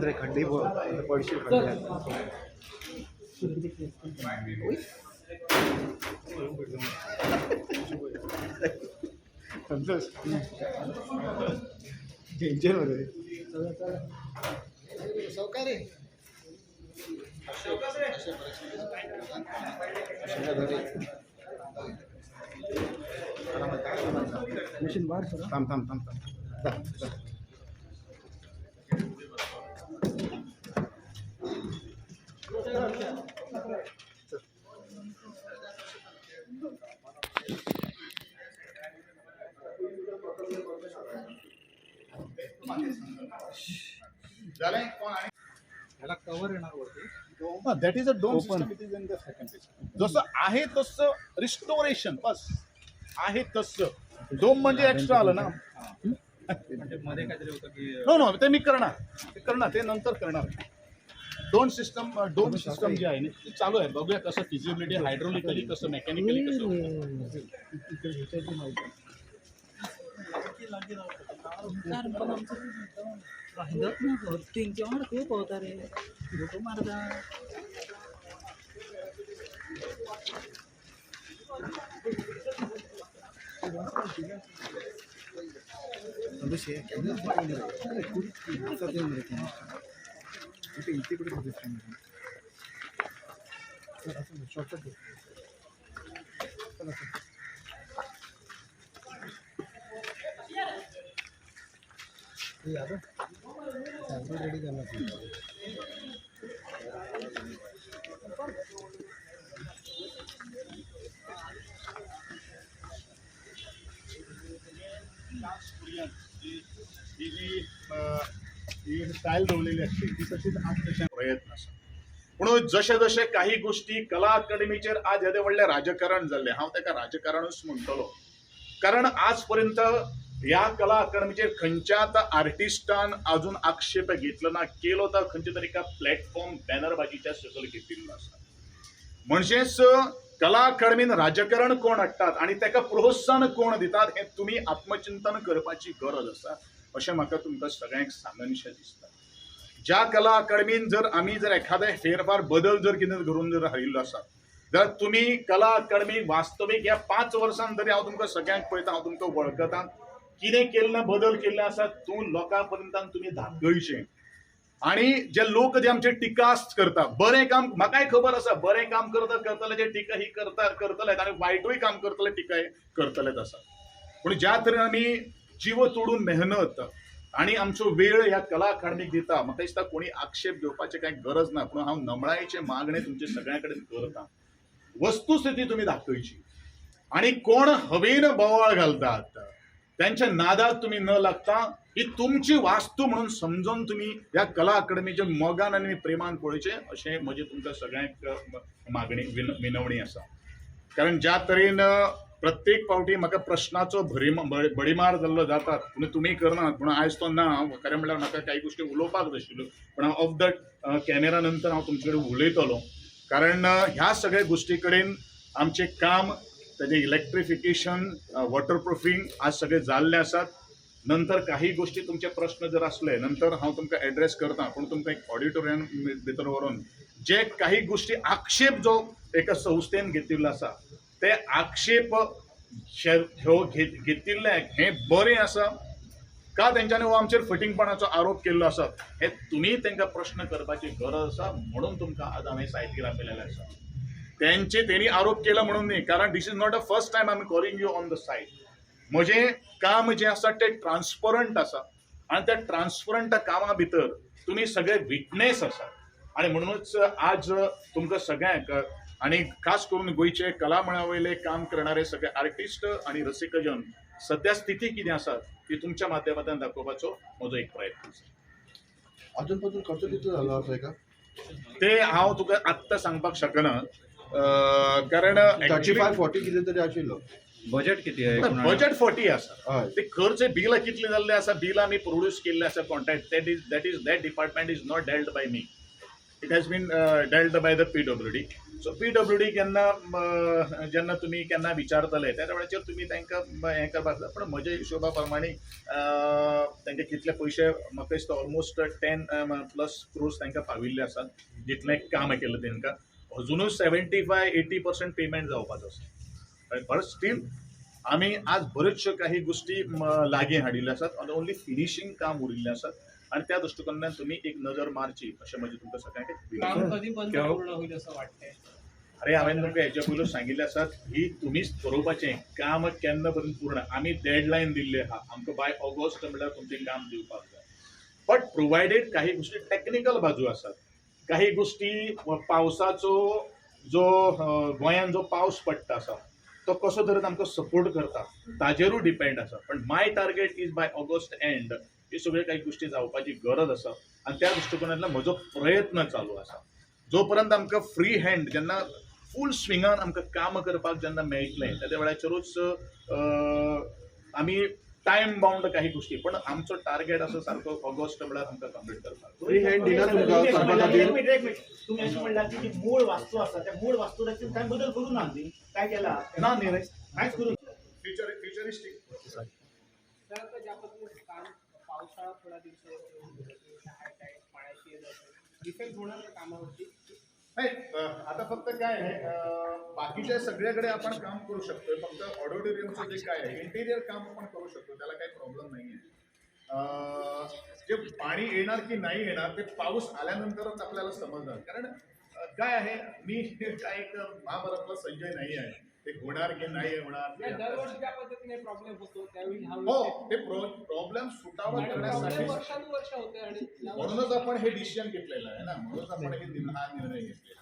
रे खड्डे पडशील खड्डे संतोष टेन्शन मध्ये मशीन बाहेर थांब थांब थांब थांब that is a dome system. It is in the second page. जसं आहे तसं रिस्टोरेशन बस आहे तसं. डोम म्हणजे एक्स्ट्रा आलं ना. मध्ये काहीतरी होतं की नो नो ते मी करणार ते नंतर करणार. डोम सिस्टम जे आहे ना ते चालू आहे. बघूया कसं फिजिबिलिटी हायड्रोलिकली कसं मेकॅनिकली कसं. रेडी करना ही स्टाईल ठेवलेली असते ती तशीच आज तशा प्रयत्न असतात. म्हणून जशे जशे काही गोष्टी कला अकादमीचेर आज येदे व्हडले राजकारण जाल्ले. हांव ताका राजकारणच म्हणटलो कारण आजपर्यंत या कला अकादमीचेर खंयच्याच आर्टिस्टान अजून आक्षेप घेतलो ना. केलो तर खंयच्या तरी एका प्लॅटफॉर्म बॅनरबाजीच्या सकल घेतिल्लो आसा. म्हणजेच कला अकादमीन राजकारण कोण हाडटात आणि ताका प्रोत्साहन कोण दितात हे तुम्ही आत्मचिंतन करपाची गरज आसा अशें म्हाका तुमकां सगळ्यांक सांगनशें दिसता. ज्या कला अकादमीन जर आमी जर एखादे फेरफार बदल जर कितें करून जर हाडिल्लो आसा जर तुम्ही कला अकादमी वास्तवीक ह्या 5 वर्सांत तरी हांव तुमकां सगळ्यांक पळयता हांव तुमकां वळखता कितें केल्लें बदल केल्ले आसा तूं लोकां पर्यंत तुमी धाकयचें. आणि जे लोक जे आमचे टिका करता बरें काम म्हाकाय खबर आसा बरें काम करतले जे टिका ही करतलेत आणि वायटूय काम करतले टिका हे करतलेच आसा. पूण ज्या तरेन आमी जीव तोडून मेहनत आणि आमचो वेळ ह्या कला अकादमीक दिता म्हाका दिसता कोणी आक्षेप घेवपाची कांय गरज ना. पूण हांव नमळायेचे मागणे तुमचे सगळ्यां कडेन करता. वस्तुस्थिती तुम्ही दाखयची आणि कोण हवेन बोवाळ घालतात त्यांच्या नादात तुम्ही न लागता ही तुमची वास्तू म्हणून समजून तुम्ही या कला अकादमीचे मोगान आणि प्रेमान पळोवचे अशें म्हजी तुमकां सगळ्यांक मागणी विनवणी आसा. कारण ज्या तरेन प्रत्येक फावटी म्हाका प्रश्नाचो भडीमार जाल्लो जातात पूण तुमी करनात. पूण आयज तो ना. खरें म्हणल्यार म्हाका काही गोश्टी उलोवपाक जाय आशिल्ल्यो पण हांव ऑफ द कॅमेरा नंतर हांव तुमचे कडेन उलयतलो. कारण ह्या सगळ्या गोष्टी कडेन आमचें काम त्याचे इलेक्ट्रिफिकेशन वॉटरप्रूफिंग आज सगळे जाल्ले आसात. नंतर काही गोष्टी तुमचे प्रश्न जर असले नंतर हांव तुमकां एड्रेस करता. पूण तुमकां एक ऑडिटोरियम भितर व्हरून जे काही गोष्टी आक्षेप जो एका संस्थेन घेतिल्लो आसा ते आक्षेप घेतिल्ले हे बरें आसा का तेंच्यांनी हो आमचेर फटिंगपणाचो आरोप केल्लो आसा हे तुमी तांकां प्रश्न करपाची गरज आसा. म्हणून तुमकां आज हांवें सायटीर आपयलेलें आसा. त्यांनी आरोप केला म्हणून नाही कारण this is not a first time I am calling you on the site. म्हजें काम जें आसा तें ट्रान्सपरंट आसा आणि त्या ट्रान्सपरंट कामा भितर तुमी सगळे विटनेस आसा. आणि म्हणूनच आज तुमकां सगळ्यांक आणि खास करून गोंयचे कला मळा वयले काम करणारे सगळे आर्टिस्ट आणि रसिकजन सध्या स्थिती कितें आसा ती तुमच्या माध्यमांतल्यान दाखोवपाचो म्हजो एक प्रयत्न आसा. अजून पर्यंत खर्च किती झाला असा का ते हांव तुका आत्तां सांगपाक शकना. कारण 35-40 कितें तरी आशिल्लो. बजेट किती आहे? बजेट 40 आसा. ते खर्च बिल कितले जाल्ले आसा बिल आमी प्रोड्यूस केल्ले आसा contract that department is not dealt by me. It has been dealt by the PWD. So PWD जेन्ना तुमी केन्ना विचारतले त्या वेळाचेर तुमी तांकां हें करपाक जाय. पण म्हज्या हिशोबा प्रमाणे तांचे कितले पयशे म्हाका दिसता ऑलमोस्ट 10+ crores तांकां पाविल्ले आसात, जितलें काम केलें तांकां. अजुनूय 75-80% पेमेंट जावपाचो आसा. बट स्टील आमी आज बऱ्योचश्यो काही गोष्टी लागीं हाडिल्ल्यो आसात. ओन्ली फिनिशींग काम उरिल्लें आसात आणि त्या दृष्टिकोनातल्यान तुमी एक नजर मारची अशें म्हजें तुमकां सगळ्यांक कधीपर्यंत पूर्ण होईल असं वाटतंय? अरे हांवें तुमकां हेच्या पयलू सांगिल्लें आसात ही तुमीच ठरोवपाचें काम केन्ना पर्यंत पूर्ण. आमी डेडलायन दिल्ले आहा, आमकां बाय ऑगस्ट म्हणल्यार तुमचें काम दिवपाक जाय. बट प्रोवायडेड काही गोष्टी टेक्निकल बाजू आसात. काही गोष्टी पावसाचो जो गोंयांत जो पावस पडटा आसा तो कसो तरेन आमकां सपोर्ट करता ताजेरूय डिपेंड आसा. पण my target is by August end हे सगळे काही गोष्टी जावपाची गरज आसा आणि त्या दृष्टिकोनांतल्यान म्हजो प्रयत्न चालू आसा. जो पर्यंत आमकां फ्री हँड जेन्ना फूल स्विंगान आमकां काम करपाक जेन्ना मेळटलें त्या वेळाचेरूच आमी टायम बाउंड काही गोष्टी. पण आमचो टार्गेट आसा सारको ऑगस्ट म्हणल्यार आमकां कंप्लीट करपाक. फ्री हँड दिला तुमकां करपा खातीर. एक मिनिट तुम्ही अशें म्हणलां की जी मूळ वास्तू आसा त्या मूळ वास्तूराचेर काय बदल करू ना काय केला ना न्ही रे, कांयच करू फ्युचरिस्टीक ज्या पद्धतीने काम पावसाळा थोडा दिवसावरती पाण्याची डिफेक्ट होणार कामावरती नाही. आता फक्त काय आहे, बाकीच्या सगळ्याकडे आपण काम करू शकतो. फक्त ऑडिटोरियमचं जे काय आहे इंटेरियर काम आपण करू शकतो, त्याला काही प्रॉब्लेम नाही आहे. जे पाणी येणार की नाही येणार ते पाऊस आल्यानंतरच आपल्याला समजणार. कारण काय आहे, मी काय एक महाभारतला संजय नाही आहे, ते होणार की नाही होणार. दरवर्षी ज्या पद्धतीने प्रॉब्लेम होतो त्यावेळी हो, ते प्रॉब्लेम सुटावा करण्यासाठी वर्षानुवर्ष होते आणि म्हणूनच आपण हे डिसिजन घेतलेलं आहे ना, म्हणूनच आपण हा निर्णय घेतलेला.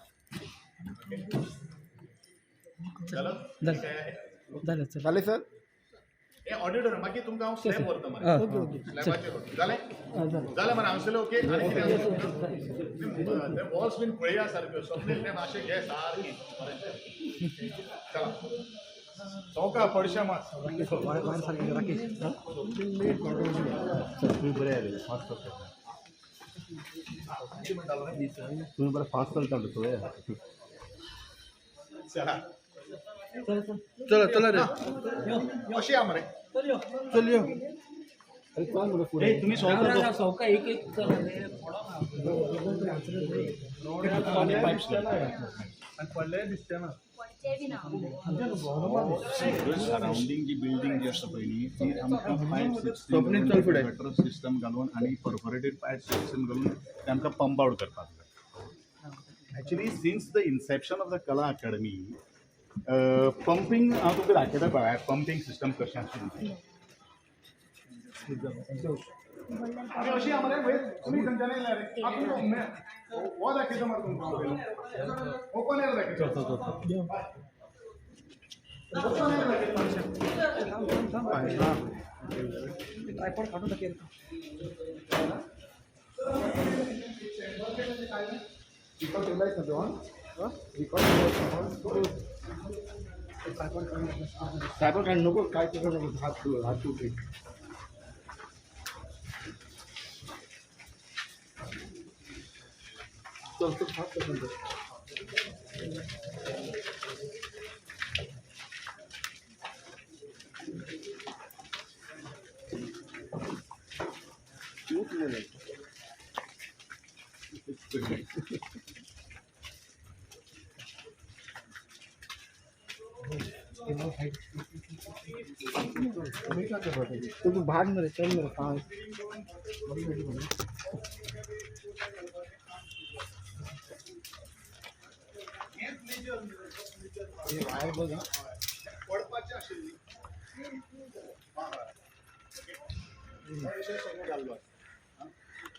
झाले सर. हे ऑडिटर बाकी तुमकां हांव स्लॅब व्हरता मरे, स्लॅबाचेर जालें जालें मरे हांगसरलें ओके. ते वॉल्स बीन पळया सारक्यो सगळे ते मातशें घे सारकी. चला चौका पडशे मात तुम्ही बरं फास्ट चलता थोडे. चला चला चला रे. अशी या मरे. चल यो. अरे चल मला पुढे. तुम्ही चौका एक एक पडले दिसते ना. सराउंडिंग जी बिल्डिंग जी आसा पळय ती आमकां पायप सिस्टम घालून आणि परफोरेटेड पायप सिस्टम घालून ते आमकां पंप आउट करपाक जाय. Actually since the Inception of the कला अकॅडमी पंपिंग हांव तुमकां दाखयता पळय पंपिंग सिस्टम कशें आसता. अरे अशी या मरे, तुम्ही खंयच्यान येयला रे. आपूण हो दाखयता मरे तुमकां. ओपन एअर दाखयता. ट्रायपॉड काढून टाकेल. रिकॉर्ड ठेवलायच ना तेव्हा. रिकॉर्ड ट्रायपॉड काढ नको. काय करू नको. हात तू ठेव. चल तू फास्ट कर. तू भाग मेरे चल मेरे पास. वायर बघा पडपाची आशिल्ली. विषय सगळो घाल्लो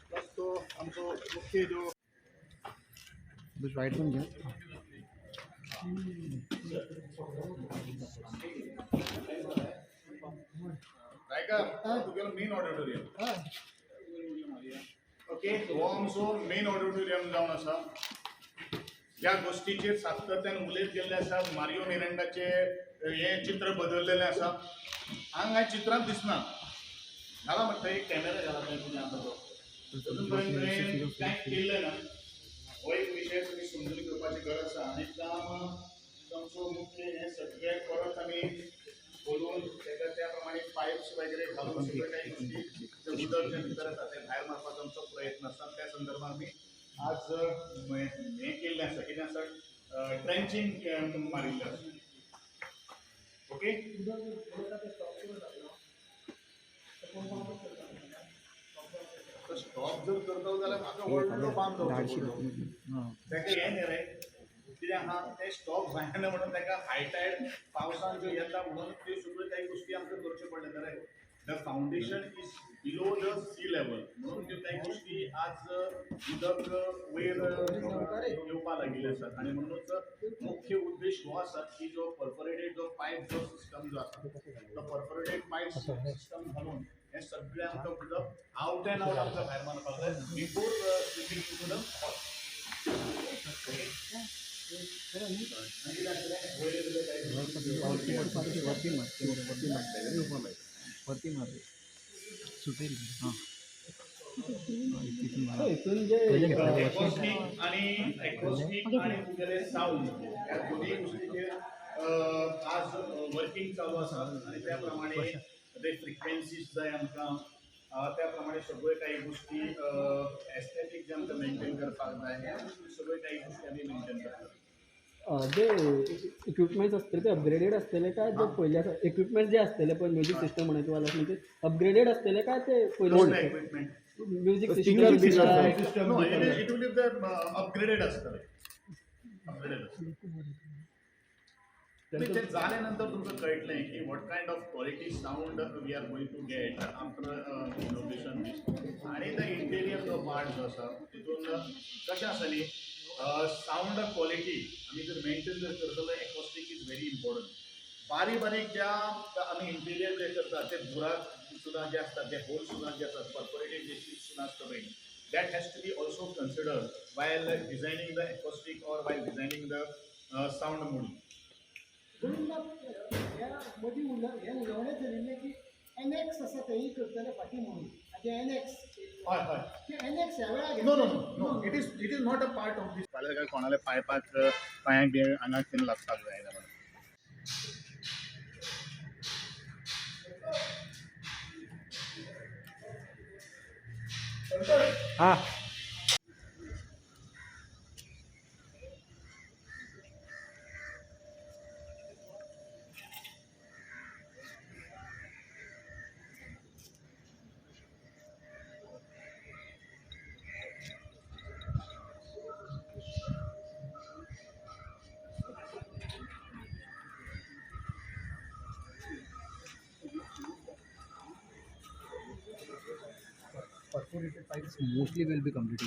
प्लस तो आमचो मुख्य जो राईट पण घ्या. तुगेलो मेन ऑडिटोरियम. ओके, हो आमचो मेन ऑडिटोरियम जावन आसा. ह्या गोष्टीचेर सातत्यान उलयत गेल्ले आसा. मारियो मिरांडाचे हे चित्र बदललेलें आसा. हांगा चित्रांत दिसना घाला म्हणटा एक कॅमेरा घाला तुमी आतां तो. अजून पर्यंत कांय केल्लें ना. हो एक विषय तुम्ही समजून घेवपाची गरज आसा आनी काम तुमचो मुख्य हे सगळे परत आमी बोलून तेका त्या प्रमाणे पाईप्स वगैरे घालून सगळे काही गोष्टी जे उदक जे भितर येता ते भायर मारपाचो आमचो प्रयत्न आसा त्या संदर्भात आमी आज हे केल्लें आसा कितें आसा ट्रेंचिंग मारिल्लें आसा ओके स्टॉप जर करता जाल्यार म्हाका व्हडलो बांद जावचो पडलो ताका हें न्ही रे कितें आहा तें स्टॉप जायना म्हणून ताका हाय टायड पावसान ज्यो येता म्हणून त्यो सगळ्यो काही गोष्टी आमकां करच्यो पडले न्ही रे the foundation is below the sea level म्हणून त्यो काही गोष्टी आज उदक वयर येवपा लागिल्ले आसात आनी म्हणूनच मुख्य उद्देश हो आसा की जो परफोरेटेड जो पायप जो सिस्टम जो आसा तो परफोरेटेड पायप सिस्टम घालून हे सगळें आमकां उदक आवट एंड आवट आमकां भायर मारपाक जाय बिफोर स्विमींग टू द आणि तुगेले साऊंड ह्या दोन्ही गोष्टीचेर आज वर्किंग चालू आसा आणि त्या प्रमाणे ते फ्रिक्वेन्सीज जाय आमकां त्या प्रमाणे सगळ्यो काही गोष्टी एस्थेटीक जे आमकां मेंटेन करपाक जाय ह्या सगळ्यो काही गोष्टी आमी मेंटेन करतात जे इक्विपमेंट्स असतले ते अपग्रेडेड असतले काय जे पहिले इक्विपमेंट्स जे असतले पण म्युझिक सिस्टम म्हणायचं वाला म्हणजे अपग्रेडेड असतले काय ते पहिले equipment music Singer system No, it will be the upgraded असतं upgraded असतं ते झाल्यानंतर तुमचं कळटलंय की what kind of quality sound we are going to get after innovation आणि द इंटेरियर जो पार्ट जो आसा तितून कशें आसा न्ही साऊंड क्वालिटी आमी जर मेंटेन जर करतलो एकॉस्टीक इज व्हेरी इम्पॉर्टंट बारीक बारीक ज्या आमी इंटेरियर जे करतात ते बुराक सुद्दां जे असतात ते होल सुद्दां जे असतात कॉर्पोरेटेड जे शीट सुद्दां असता पळय that has to be also considered while designing the acoustic or while designing the sound mood. मधी हे उलवणे झालेले की NX असं तेही करताना फाटी म्हणून म्हणजे NX हय हय ते NX ह्या वेळार no no no it is not a part of this फाल्यां काय कोणाले पायपाक पांयाक बी आंगाक बीन लागपाक जायना म्हणून हा perforated pipes mostly will be completed.